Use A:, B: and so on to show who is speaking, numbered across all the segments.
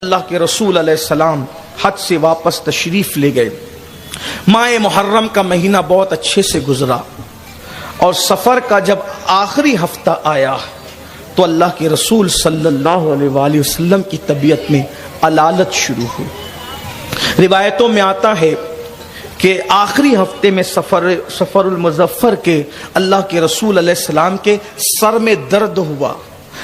A: اللہ کے رسول علیہ السلام حج سے واپس تشریف لے گئے. ماہ محرم کا مہینہ بہت اچھے سے گزرا اور سفر کا جب آخری ہفتہ آیا تو اللہ کے رسول صلی اللہ علیہ وآلہ وسلم کی طبیعت میں علالت شروع ہوئی. روایتوں میں آتا ہے کہ آخری ہفتے میں سفر المظفر کے اللہ کے رسول علیہ السلام کے سر میں درد ہوا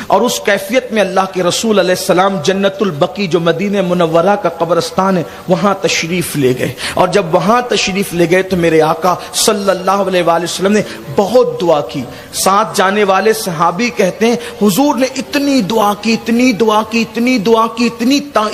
A: اور اس کیفیت میں اللہ کے رسول علیہ السلام جنت البقیع جو مدینہ منورہ کا قبرستان ہے وہاں تشریف لے گئے. اور جب وہاں تشریف لے گئے تو میرے آقا صلی اللہ علیہ وآلہ وسلم نے بہت دعا کی. ساتھ جانے والے صحابی کہتے ہیں حضور نے اتنی دعا کی اتنی دعا کی اتنی دعا کی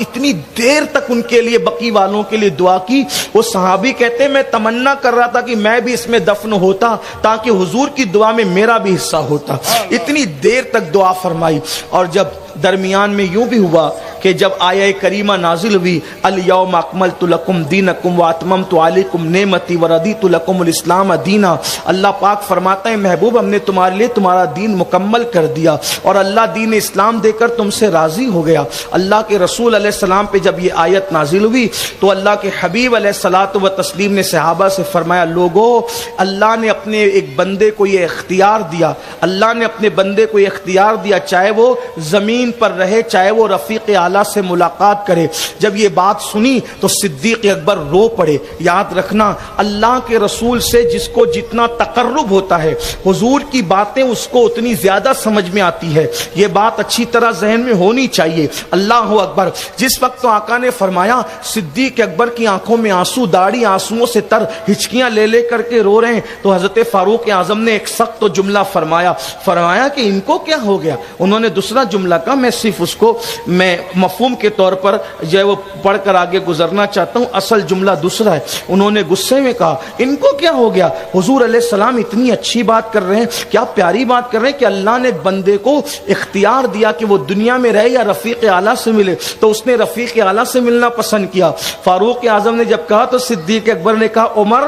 A: اتنی دیر تک ان کے لیے بقیع والوں کے لیے دعا کی. وہ صحابی کہتے ہیں میں تمنا کر رہا تھا کہ میں بھی اس میں دفن ہوتا تاکہ حضور کی دعا میں میرا بھی حصہ ہوتا. اتنی دیر تک دعا فرمائی. اور جب درمیان میں یوں بھی ہوا کہ جب آیہ کریمہ نازل ہوئی الیوم اکملت لکم دینکم واتممت علیکم نعمتی ورضیت لکم الاسلام دینا، اللہ پاک فرماتا ہے محبوب ہم نے تمہارے لیے تمہارا دین مکمل کر دیا اور اللہ دین اسلام دے کر تم سے راضی ہو گیا. اللہ کے رسول علیہ السلام پہ جب یہ آیت نازل ہوئی تو اللہ کے حبیب علیہ الصلوۃ والتسلیم نے صحابہ سے فرمایا لوگو اللہ نے اپنے ایک بندے کو یہ اختیار دیا، اللہ نے اپنے بندے کو یہ اختیار دیا چاہے وہ زمین پر رہے چاہے وہ رفیق اعلیٰ سے ملاقات کرے. جب یہ بات سنی تو صدیق اکبر رو پڑے. یاد رکھنا اللہ کے رسول سے جس کو جتنا تقرب ہوتا ہے حضور کی باتیں اس کو اتنی زیادہ سمجھ میں آتی ہے. یہ بات اچھی طرح ذہن میں ہونی چاہیے. اللہ اکبر. جس وقت تو آقا نے فرمایا صدیق اکبر کی آنکھوں میں آنسو، داڑھی آنسوؤں سے تر، ہچکیاں لے لے کر کے رو رہے ہیں تو حضرت فاروق اعظم نے ایک سخت جملہ فرمایا کہ ان کو کیا ہو گیا. انہوں نے دوسرا جملہ کہا، میں صرف اس کو میں مفہوم کے طور پر جو ہے وہ پڑھ کر آگے گزرنا چاہتا ہوں، اصل جملہ دوسرا ہے. انہوں نے غصے میں کہا ان کو کیا ہو گیا، حضور علیہ السلام اتنی اچھی بات کر رہے ہیں، کیا پیاری بات کر رہے ہیں کہ اللہ نے بندے کو اختیار دیا کہ وہ دنیا میں رہے یا رفیق اعلیٰ سے ملے، تو اس نے رفیق اعلیٰ سے ملنا پسند کیا. فاروق اعظم نے جب کہا تو صدیق اکبر نے کہا عمر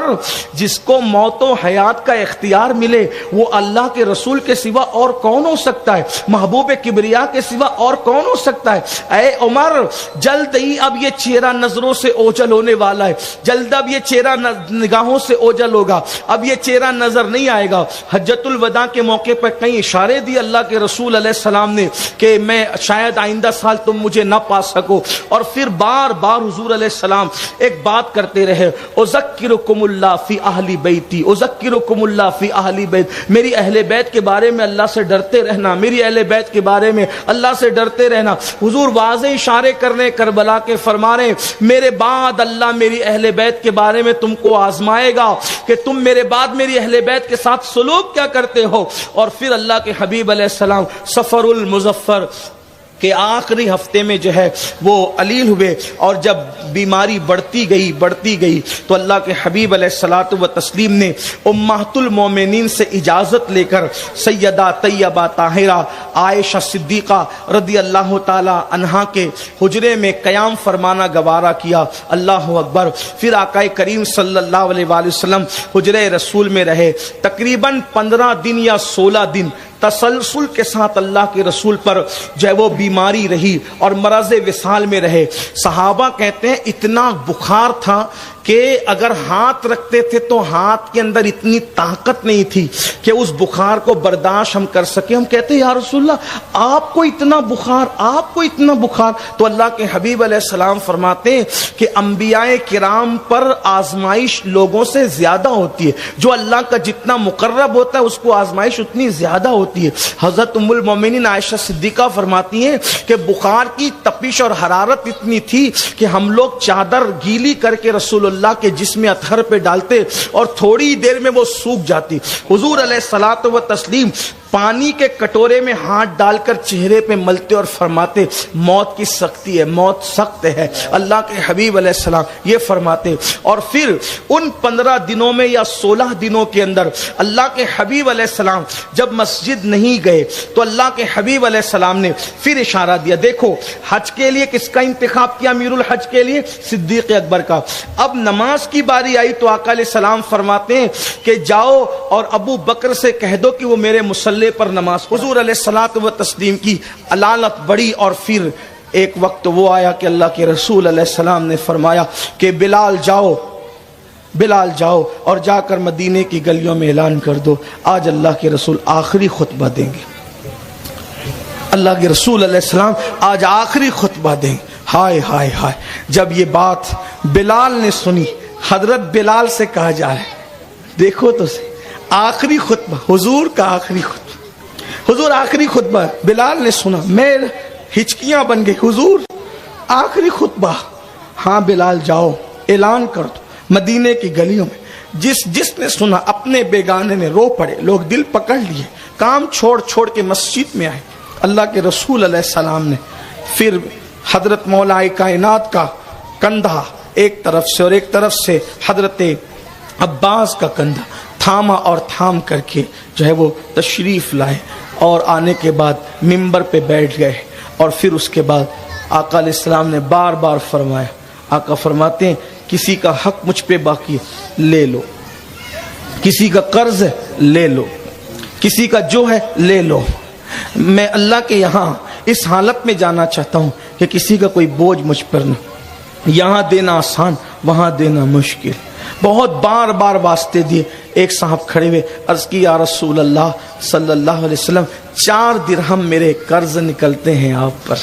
A: جس کو موت و حیات کا اختیار ملے وہ اللہ کے رسول کے سوا اور کون ہو سکتا ہے، محبوب کبریا کے سوا اور کون ہو سکتا ہے. اے عمر جلد ہی اب یہ چہرہ نظروں سے اوجھل ہونے والا ہے، جلد اب یہ چہرہ نگاہوں سے اوجھل ہوگا، اب یہ چہرہ نظر نہیں آئے گا. حجۃ الوداع کے موقع پر کئی اشارے دی اللہ کے رسول علیہ السلام نے کہ میں شاید آئندہ سال تم مجھے نہ پا سکو. اور پھر بار بار حضور علیہ السلام ایک بات کرتے رہے اذکرکم اللہ فی اہل بیتی، اذکرکم اللہ فی اہل بیت، میری اہل بیت کے بارے میں اللہ سے ڈرتے رہنا، میری اہل بیت کے بارے میں اللہ سے ڈرتے رہنا. حضور واضح اشارے کرنے کربلا کے فرما رہے میرے بعد اللہ میری اہل بیت کے بارے میں تم کو آزمائے گا کہ تم میرے بعد میری اہل بیت کے ساتھ سلوک کیا کرتے ہو. اور پھر اللہ کے حبیب علیہ السلام سفر المظفر کہ آخری ہفتے میں جو ہے وہ علیل ہوئے اور جب بیماری بڑھتی گئی تو اللہ کے حبیب علیہ الصلوۃ والتسلیم نے امہات المومنین سے اجازت لے کر سیدہ طیبہ طاہرہ عائشہ صدیقہ رضی اللہ تعالی عنہا کے حجرے میں قیام فرمانا گوارا کیا. اللہ اکبر. پھر آقا کریم صلی اللہ علیہ وآلہ وسلم حجرے رسول میں رہے تقریباً 15 دن یا 16 دن تسلسل کے ساتھ اللہ کے رسول پر جو ہے وہ بیماری رہی اور مرض وصال میں رہے. صحابہ کہتے ہیں اتنا بخار تھا کہ اگر ہاتھ رکھتے تھے تو ہاتھ کے اندر اتنی طاقت نہیں تھی کہ اس بخار کو برداشت ہم کر سکیں. ہم کہتے ہیں یا رسول اللہ آپ کو اتنا بخار. تو اللہ کے حبیب علیہ السلام فرماتے ہیں کہ انبیاء کرام پر آزمائش لوگوں سے زیادہ ہوتی ہے، جو اللہ کا جتنا مقرب ہوتا ہے اس کو آزمائش اتنی زیادہ ہوتی ہے. حضرت ام المومنین عائشہ صدیقہ فرماتی ہیں کہ بخار کی تپش اور حرارت اتنی تھی کہ ہم لوگ چادر گیلی کر کے رسول اللہ کے جسم اطہر پہ ڈالتے اور تھوڑی دیر میں وہ سوکھ جاتی. حضور علیہ الصلوۃ والتسلیم پانی کے کٹورے میں ہاتھ ڈال کر چہرے پہ ملتے اور فرماتے موت کی سختی ہے، موت سخت ہے. اللہ کے حبیب علیہ السلام یہ فرماتے. اور پھر ان 15 دنوں میں یا 16 دنوں کے اندر اللہ کے حبیب علیہ السلام جب مسجد نہیں گئے تو اللہ کے حبیب علیہ السلام نے پھر اشارہ دیا. دیکھو حج کے لیے کس کا انتخاب کیا امیر الحج کے لیے؟ صدیق اکبر کا. اب نماز کی باری آئی تو آقا علیہ السلام فرماتے ہیں کہ جاؤ اور ابو بکر سے کہہ دو کہ وہ میرے مصلی پر نماز. حضور علیہ الصلوۃ والتسلیم کی علالت بڑھی اور پھر ایک وقت وہ آیا کہ اللہ کے رسول علیہ السلام نے فرمایا کہ بلال جاؤ اور جا کر مدینے کی گلیوں میں اعلان کر دو آج اللہ کے رسول آخری خطبہ دیں گے، اللہ کے رسول علیہ السلام آج آخری خطبہ دیں گے۔ ہائے ہائے ہائے، جب یہ بات بلال نے سنی، حضرت بلال سے کہا جائے دیکھو تو صحیح، آخری خطبہ حضور کا آخری خطبہ، حضور آخری خطبہ بلال نے سنا، میں ہچکیاں بن گئی، حضور آخری خطبہ، ہاں بلال جاؤ اعلان کر دو مدینے کی گلیوں میں۔ جس نے سنا اپنے بیگانے نے رو پڑے، لوگ دل پکڑ لیے، کام چھوڑ کے مسجد میں آئے۔ اللہ کے رسول علیہ السلام نے پھر حضرت مولا کائنات کا کندھا ایک طرف سے اور ایک طرف سے حضرت عباس کا کندھا تھاما اور تھام کر کے جو ہے وہ تشریف لائے، اور آنے کے بعد منبر پہ بیٹھ گئے، اور پھر اس کے بعد آقا علیہ السلام نے بار بار فرمایا، آقا فرماتے ہیں کسی کا حق مجھ پہ باقی لے لو، کسی کا قرض ہے لے لو، کسی کا جو ہے لے لو، میں اللہ کے یہاں اس حالت میں جانا چاہتا ہوں کہ کسی کا کوئی بوجھ مجھ پر نہ، یہاں دینا آسان وہاں دینا مشکل۔ بہت بار بار واسطے دیے، ایک صاحب کھڑے ہوئے، عرض کی یا رسول اللہ صلی اللہ علیہ وسلم 4 درہم میرے قرض نکلتے ہیں آپ پر۔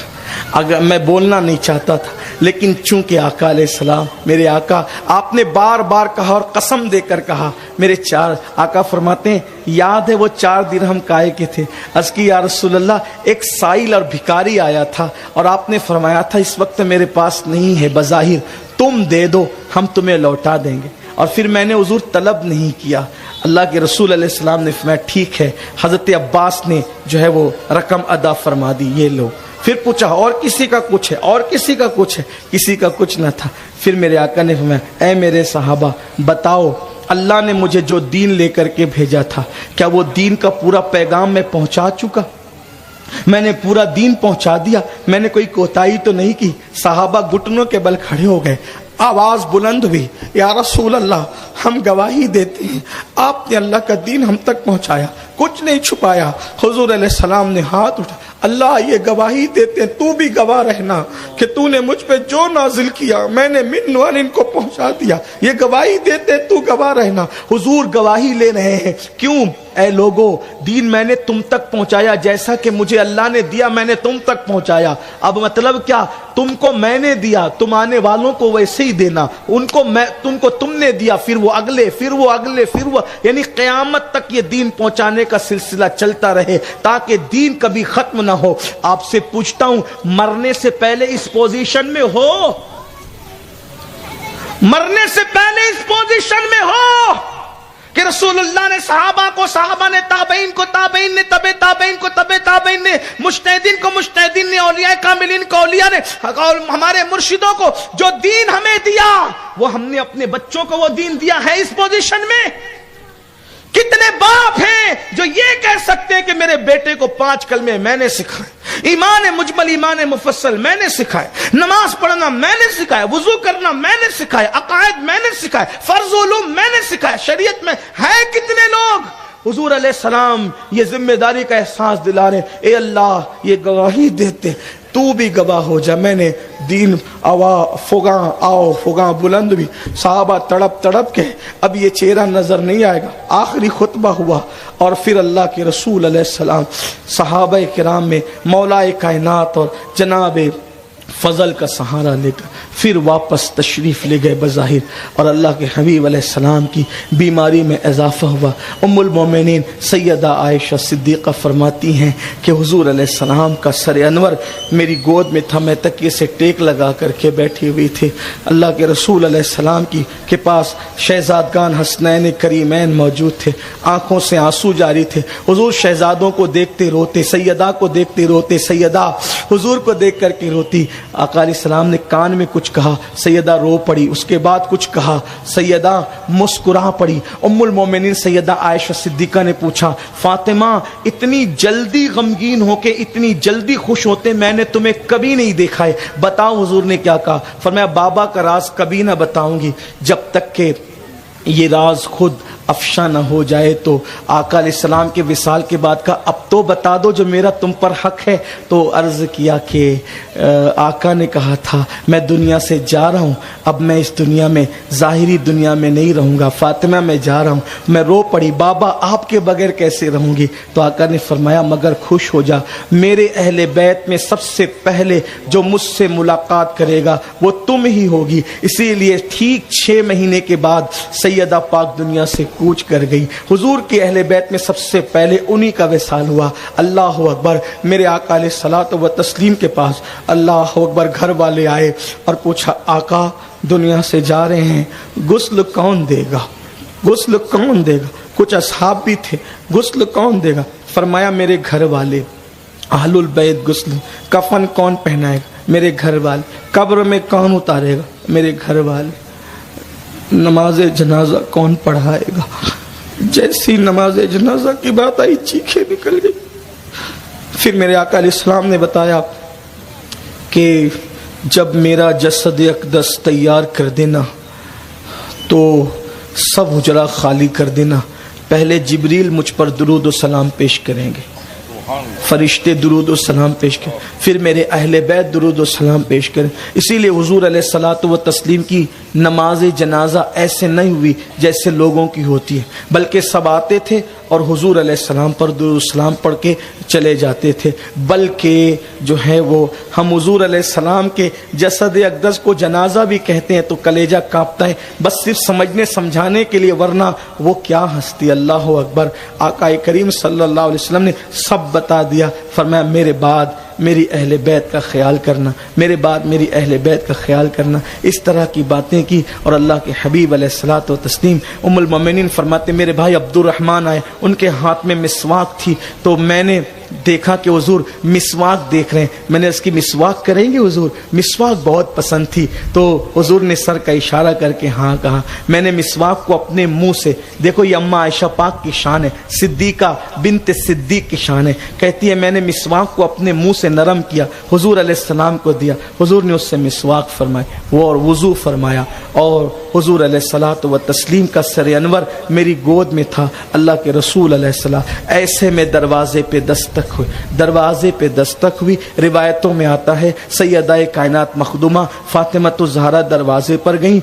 A: اگر میں بولنا نہیں چاہتا تھا، لیکن چونکہ آقا علیہ السلام میرے آقا، آپ نے بار بار کہا اور قسم دے کر کہا میرے 4، آقا فرماتے ہیں یاد ہے وہ 4 درہم کائے کے تھے؟ عرض کی یا رسول اللہ ایک سائل اور بھکاری آیا تھا اور آپ نے فرمایا تھا اس وقت میرے پاس نہیں ہے، بظاہر تم دے دو ہم تمہیں لوٹا دیں گے، اور پھر میں نے حضور طلب نہیں کیا۔ اللہ کے رسول علیہ السلام نے فرمایا ٹھیک ہے، حضرت عباس نے جو ہے وہ رقم ادا فرما دی، یہ لو۔ پھر پوچھا اور کسی کا کچھ ہے، اور کسی کا کچھ ہے، کسی کا کچھ نہ تھا۔ پھر میرے آقا نے فرمایا اے میرے صحابہ بتاؤ اللہ نے مجھے جو دین لے کر کے بھیجا تھا کیا وہ دین کا پورا پیغام میں پہنچا چکا؟ میں نے پورا دین پہنچا دیا، میں نے کوئی کوتاہی تو نہیں کی؟ صحابہ گھٹنوں کے بل کھڑے ہو گئے، آواز بلند ہوئی، یا رسول اللہ ہم گواہی دیتے ہیں آپ نے اللہ کا دین ہم تک پہنچایا، کچھ نہیں چھپایا۔ حضور علیہ السلام نے ہاتھ اٹھا، اللہ یہ گواہی دیتے ہیں تو بھی گواہ رہنا کہ تو نے مجھ پہ جو نازل کیا میں نے من و ان کو پہنچا دیا، یہ گواہی دیتے تو گواہ رہنا۔ حضور گواہی لے رہے ہیں، کیوں؟ اے لوگو دین میں نے تم تک پہنچایا جیسا کہ مجھے اللہ نے دیا میں نے تم تک پہنچایا۔ اب مطلب کیا؟ تم کو میں نے دیا، تم آنے والوں کو ویسے ہی دینا، ان کو میں تم نے دیا، پھر وہ اگلے، پھر وہ اگلے، پھر وہ، یعنی قیامت تک یہ دین پہنچانے کا سلسلہ چلتا رہے تاکہ دین کبھی ختم نہ ہو۔ آپ سے پوچھتا ہوں مرنے سے پہلے اس پوزیشن میں ہو؟ مرنے سے پہلے اس پوزیشن میں ہو کہ رسول اللہ نے صحابہ کو، صحابہ نے تابعین کو، تابعین نے تبع تابعین کو، تبع تابعین نے مجتہدین کو، مجتہدین نے اولیاء کاملین کو، اولیاء نے، اور ہمارے مرشدوں کو جو دین ہمیں دیا وہ ہم نے اپنے بچوں کو وہ دین دیا ہے اس پوزیشن میں؟ کتنے باپ ہیں جو یہ کہہ سکتے ہیں کہ میرے بیٹے کو 5 کلمے میں نے سکھائے، ایمان مجمل ایمان مفصل میں نے سکھائے، نماز پڑھنا میں نے سکھایا، وضو کرنا میں نے سکھایا، عقائد میں نے سکھائے، فرض علوم میں نے سکھایا۔ شریعت میں ہے کتنے لوگ حضور علیہ السلام یہ ذمہ داری کا احساس دلا رہے ہیں، اے اللہ یہ گواہی دیتے تو بھی گواہ ہو جا میں نے دین فگاں بلند بھی۔ صحابہ تڑپ تڑپ کے، اب یہ چہرہ نظر نہیں آئے گا، آخری خطبہ ہوا، اور پھر اللہ کے رسول علیہ السلام صحابہ کرام میں مولا کائنات اور جناب فضل کا سہارا لے کر پھر واپس تشریف لے گئے بظاہر، اور اللہ کے حبیب علیہ السلام کی بیماری میں اضافہ ہوا۔ ام المومنین سیدہ عائشہ صدیقہ فرماتی ہیں کہ حضور علیہ السلام کا سر انور میری گود میں تھا، میں تکیے سے ٹیک لگا کر کے بیٹھی ہوئی تھی۔ اللہ کے رسول علیہ السلام کے پاس شہزادگان حسنین کریمین موجود تھے، آنکھوں سے آنسو جاری تھے۔ حضور شہزادوں کو دیکھتے روتے، سیدہ کو دیکھتے روتے، سیدہ حضور کو دیکھ کر کے روتی۔ آقا علیہ السلام نے کان میں کچھ کہا، سیدہ رو پڑی، اس کے بعد کچھ کہا، سیدہ مسکرا پڑی۔ ام المومنین سیدہ عائشہ صدیقہ نے پوچھا فاطمہ اتنی جلدی غمگین ہو کے اتنی جلدی خوش ہوتے میں نے تمہیں کبھی نہیں دیکھا ہے، بتاؤ حضور نے کیا کہا؟ فرمایا بابا کا راز کبھی نہ بتاؤں گی جب تک کہ یہ راز خود افشا نہ ہو جائے تو آقا علیہ السلام کے وصال کے بعد کا اب تو بتا دو جو میرا تم پر حق ہے. تو عرض کیا کہ آقا نے کہا تھا میں دنیا سے جا رہا ہوں, اب میں اس دنیا میں ظاہری دنیا میں نہیں رہوں گا, فاطمہ میں جا رہا ہوں. میں رو پڑی, بابا آپ کے بغیر کیسے رہوں گی؟ تو آقا نے فرمایا مگر خوش ہو جا, میرے اہل بیت میں سب سے پہلے جو مجھ سے ملاقات کرے گا وہ تم ہی ہوگی. اسی لیے ٹھیک 6 مہینے کے بعد سیدہ پاک دنیا سے کوچ کر گئی. حضور کے اہل بیت میں سب سے پہلے انہی کا وصال ہوا. اللہ اکبر. میرے آقا علیہ الصلوۃ والتسلیم کے پاس اللہ اکبر گھر والے آئے اور پوچھا آقا دنیا سے جا رہے ہیں, غسل کون دے گا؟ غسل کون دے گا؟ کچھ اصحاب بھی تھے, غسل کون دے گا؟ فرمایا میرے گھر والے. اہل البیت. غسل کفن کون پہنائے گا؟ میرے گھر والے. قبر میں کون اتارے گا؟ میرے گھر والے. نماز جنازہ کون پڑھائے گا؟ جیسی نماز جنازہ کی بات آئی چیخیں نکل گئی. پھر میرے آقا علیہ السلام نے بتایا کہ جب میرا جسد اقدس تیار کر دینا تو سب حجرہ خالی کر دینا, پہلے جبریل مجھ پر درود و سلام پیش کریں گے, فرشتے درود و سلام پیش کریں, پھر میرے اہل بیت درود و سلام پیش کریں. اسی لیے حضور علیہ الصلوۃ والتسلیم کی نماز جنازہ ایسے نہیں ہوئی جیسے لوگوں کی ہوتی ہے, بلکہ سب آتے تھے اور حضور علیہ السلام پر درود و سلام پڑھ کے چلے جاتے تھے. بلکہ جو ہے وہ ہم حضور علیہ السلام کے جسد اقدس کو جنازہ بھی کہتے ہیں تو کلیجہ کانپتا ہے, بس صرف سمجھنے سمجھانے کے لیے, ورنہ وہ کیا ہستی. اللہ اکبر. آقا کریم صلی اللہ علیہ وسلم نے سب بتا دیا. فرمایا میرے بعد میری اہل بیت کا خیال کرنا, میرے بعد میری اہل بیت کا خیال کرنا. اس طرح کی باتیں کی. اور اللہ کے حبیب علیہ الصلوۃ والتسلیم ام المومنین فرماتے میرے بھائی عبد الرحمن آئے, ان کے ہاتھ میں مسواک تھی, تو میں نے دیکھا کہ حضور مسواک دیکھ رہے ہیں. میں نے اس کی مسواک کریں گے حضور؟ مسواک بہت پسند تھی. تو حضور نے سر کا اشارہ کر کے ہاں کہا. میں نے مسواک کو اپنے منہ سے, دیکھو یہ اماں عائشہ پاک کی شان ہے, صدیقہ بنت صدیق کی شان ہے, کہتی ہے میں نے مسواک کو اپنے منہ سے نرم کیا, حضور علیہ السلام کو دیا, حضور نے اس سے مسواک فرمائی, وہ اور وضو فرمایا, اور حضور علیہ الصلوۃ والتسلیم کا سر انور میری گود میں تھا. اللہ کے رسول علیہ السلام ایسے میں دروازے پہ دستک ہوئی, دروازے پہ دستک ہوئی. روایتوں میں آتا ہے سیدہ کائنات مخدومہ فاطمہ الزہرا دروازے پر گئیں.